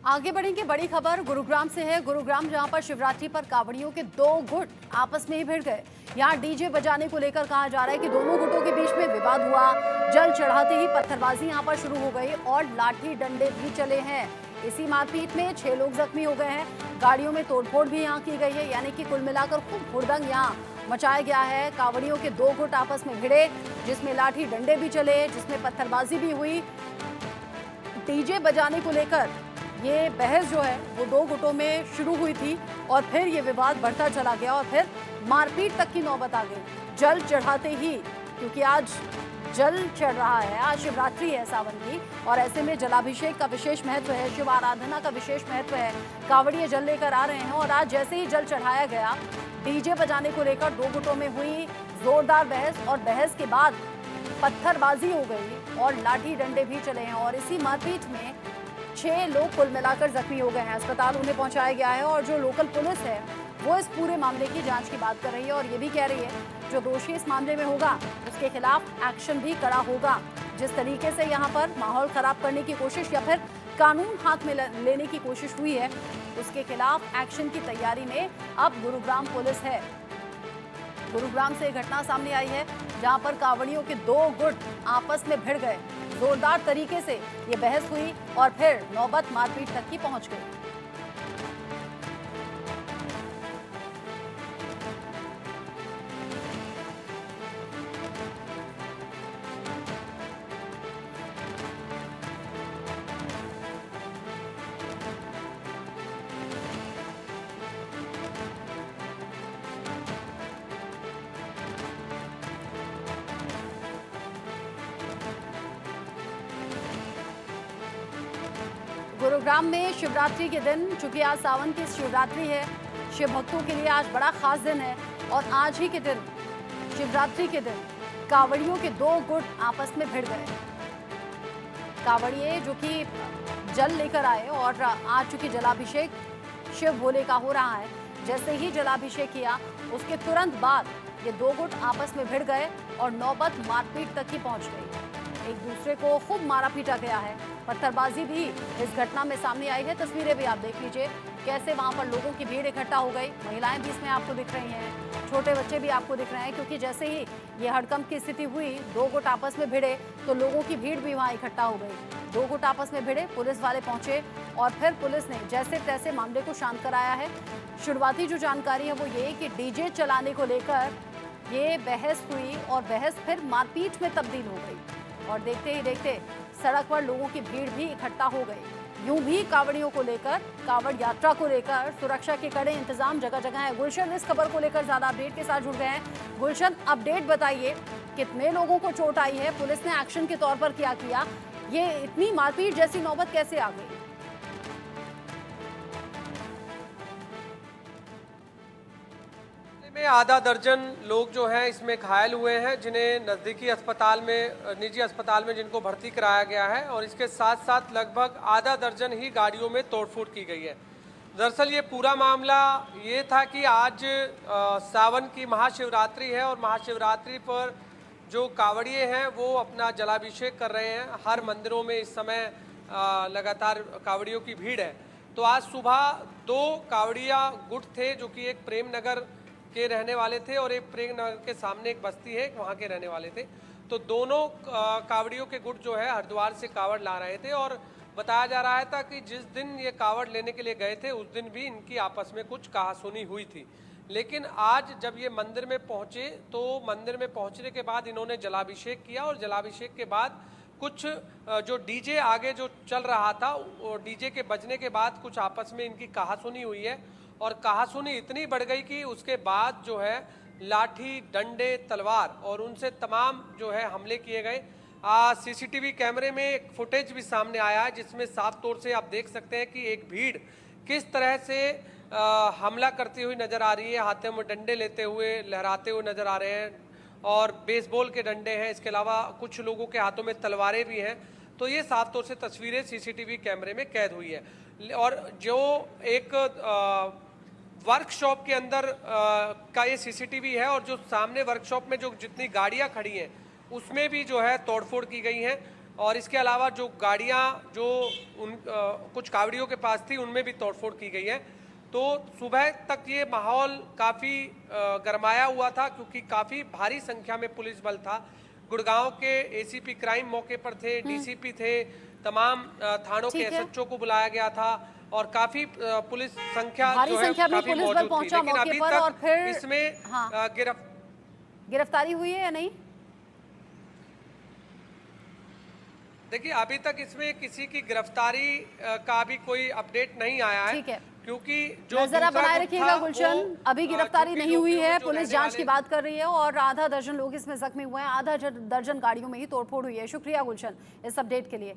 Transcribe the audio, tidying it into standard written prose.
आगे बढ़ेंगे, बड़ी खबर गुरुग्राम से है। गुरुग्राम जहां पर शिवरात्रि पर कांवड़ियों के दो गुट आपस में ही भिड़ गए। यहां डीजे बजाने को लेकर कहा जा रहा है कि दोनों गुटों के बीच में विवाद हुआ। जल चढ़ाते ही पत्थरबाजी यहां पर शुरू हो गई और लाठी डंडे भी चले हैं। इसी मारपीट में 6 लोग जख्मी हो गए हैं। गाड़ियों में तोड़फोड़ भी यहाँ की गई है, यानी कि कुल मिलाकर खूब हुड़दंग यहाँ मचाया गया है। कांवड़ियों के दो गुट आपस में भिड़े, जिसमें लाठी डंडे भी चले, जिसमें पत्थरबाजी भी हुई। डीजे बजाने को लेकर ये बहस जो है वो दो गुटों में शुरू हुई थी और फिर ये विवाद बढ़ता चला गया और फिर मारपीट तक की नौबत आ गई। जल चढ़ाते ही, क्योंकि आज जल चढ़ रहा है, आज शिवरात्रि है सावन की, और ऐसे में जलाभिषेक का विशेष महत्व है, शिव आराधना का विशेष महत्व है। कांवड़िए जल लेकर आ रहे हैं और आज जैसे ही जल चढ़ाया गया, डीजे बजाने को लेकर दो गुटों में हुई जोरदार बहस और बहस के बाद पत्थरबाजी हो गई और लाठी डंडे भी चले हैं। और इसी मारपीट में 6 लोग कुल मिलाकर जख्मी हो गए हैं। अस्पताल उन्हें पहुंचाया गया है और जो लोकल पुलिस है वो इस पूरे मामले की जांच की बात कर रही है और ये भी कह रही है जो दोषी इस मामले में होगा उसके खिलाफ एक्शन भी कड़ा होगा। जिस तरीके से यहाँ पर माहौल खराब करने की कोशिश या फिर कानून हाथ में लेने की कोशिश हुई है, उसके खिलाफ एक्शन की तैयारी में अब गुरुग्राम पुलिस है। गुरुग्राम से घटना सामने आई है जहां पर कांवड़ियों के दो गुट आपस में भिड़ गए। जोरदार तरीके से ये बहस हुई और फिर नौबत मारपीट तक की पहुंच गई। गुरुग्राम में शिवरात्रि के दिन, चूंकि आज सावन की शिवरात्रि है, शिव भक्तों के लिए आज बड़ा खास दिन है और आज ही के दिन, शिवरात्रि के दिन, कांवड़ियों के दो गुट आपस में भिड़ गए। कांवड़िए जो कि जल लेकर आए और आज चूंकि जलाभिषेक शिव भोले का हो रहा है, जैसे ही जलाभिषेक किया उसके तुरंत बाद ये दो गुट आपस में भिड़ गए और नौबत मारपीट तक ही पहुंच गई। एक दूसरे को खूब मारा पीटा गया है। पत्थरबाजी भी इस घटना में सामने आई है। तस्वीरें भी आप देख लीजिए कैसे वहां पर लोगों की भीड़ इकट्ठा हो गई। महिलाएं भी इसमें आपको दिख रही हैं, छोटे बच्चे भी आपको दिख रहे हैं, क्योंकि जैसे ही ये हड़कंप की स्थिति हुई, दो गुट आपस में भिड़े तो लोगों की भीड़ भी वहाँ इकट्ठा हो गई। दो गुट आपस में भिड़े, पुलिस वाले पहुंचे और फिर पुलिस ने जैसे तैसे मामले को शांत कराया है। शुरुआती जो जानकारी है वो ये कि डीजे चलाने को लेकर ये बहस हुई और बहस फिर मारपीट में तब्दील हो गई और देखते ही देखते सड़क पर लोगों की भीड़ भी इकट्ठा हो गई। यूं भी कांवड़ियों को लेकर, कांवड़ यात्रा को लेकर सुरक्षा के कड़े इंतजाम जगह जगह है। गुलशन इस खबर को लेकर ज्यादा अपडेट के साथ जुड़ गए हैं। गुलशन, अपडेट बताइए, कितने लोगों को चोट आई है, पुलिस ने एक्शन के तौर पर क्या किया, ये इतनी मारपीट जैसी नौबत कैसे आ गई? में आधा दर्जन लोग जो हैं इसमें घायल हुए हैं, जिन्हें नज़दीकी अस्पताल में, निजी अस्पताल में जिनको भर्ती कराया गया है और इसके साथ साथ लगभग आधा दर्जन ही गाड़ियों में तोड़फोड़ की गई है। दरअसल ये पूरा मामला ये था कि आज सावन की महाशिवरात्रि है और महाशिवरात्रि पर जो कांवड़िए हैं वो अपना जलाभिषेक कर रहे हैं। हर मंदिरों में इस समय लगातार कांवड़ियों की भीड़ है। तो आज सुबह 2 कांवड़िया गुट थे जो कि एक प्रेम नगर के रहने वाले थे और एक प्रेम नगर के सामने एक बस्ती है, वहाँ के रहने वाले थे। तो दोनों कांवड़ियों के गुट जो है हरिद्वार से कांवड़ ला रहे थे और बताया जा रहा था कि जिस दिन ये कांवड़ लेने के लिए गए थे उस दिन भी इनकी आपस में कुछ कहासुनी हुई थी। लेकिन आज जब ये मंदिर में पहुंचे तो मंदिर में पहुंचने के बाद इन्होंने जलाभिषेक किया और जलाभिषेक के बाद कुछ जो डीजे आगे जो चल रहा था, डीजे के बजने के बाद कुछ आपस में इनकी कहासुनी हुई है और कहासुनी इतनी बढ़ गई कि उसके बाद जो है लाठी डंडे तलवार और उनसे तमाम जो है हमले किए गए। सीसीटीवी कैमरे में एक फुटेज भी सामने आया है जिसमें साफ तौर से आप देख सकते हैं कि एक भीड़ किस तरह से हमला करती हुई नजर आ रही है। हाथों में डंडे लेते हुए, लहराते हुए नजर आ रहे हैं और बेसबॉल के डंडे हैं। इसके अलावा कुछ लोगों के हाथों में तलवारें भी हैं। तो ये साफ तौर से तस्वीरें सीसीटीवी कैमरे में कैद हुई है। और जो एक वर्कशॉप के अंदर का ये सीसीटीवी है और जो सामने वर्कशॉप में जो जितनी गाड़ियां खड़ी हैं उसमें भी जो है तोड़फोड़ की गई हैं। और इसके अलावा जो गाड़ियां जो कुछ कावड़ियों के पास थी उनमें भी तोड़फोड़ की गई है। तो सुबह तक ये माहौल काफ़ी गरमाया हुआ था, क्योंकि काफ़ी भारी संख्या में पुलिस बल था। गुड़गांव के एसीपी क्राइम मौके पर थे, डीसीपी थे, तमाम थानों के एसएचओ को बुलाया गया था और काफ़ी पुलिस संख्या भारी जो है संख्या में काफ़ी पुलिस बल मौजूद थी। पहुंचा लेकिन मौके अभी पर और तक फिर इसमें गिरफ्तारी हुई है या नहीं? देखिए, अभी तक इसमें किसी की गिरफ्तारी का भी कोई अपडेट नहीं आया है। ठीक है, क्योंकि जो नजर दूसरा बनाए गुट रखिएगा था, गुलशन। वो, अभी गिरफ्तारी चूंकि नहीं हुई झोपड़ियों में है, जो पुलिस रहने जांच वाले की बात कर रही है और आधा दर्जन लोग इसमें जख्मी हुए हैं, आधा दर्जन गाड़ियों में ही तोड़फोड़ हुई है। शुक्रिया गुलशन इस अपडेट के लिए।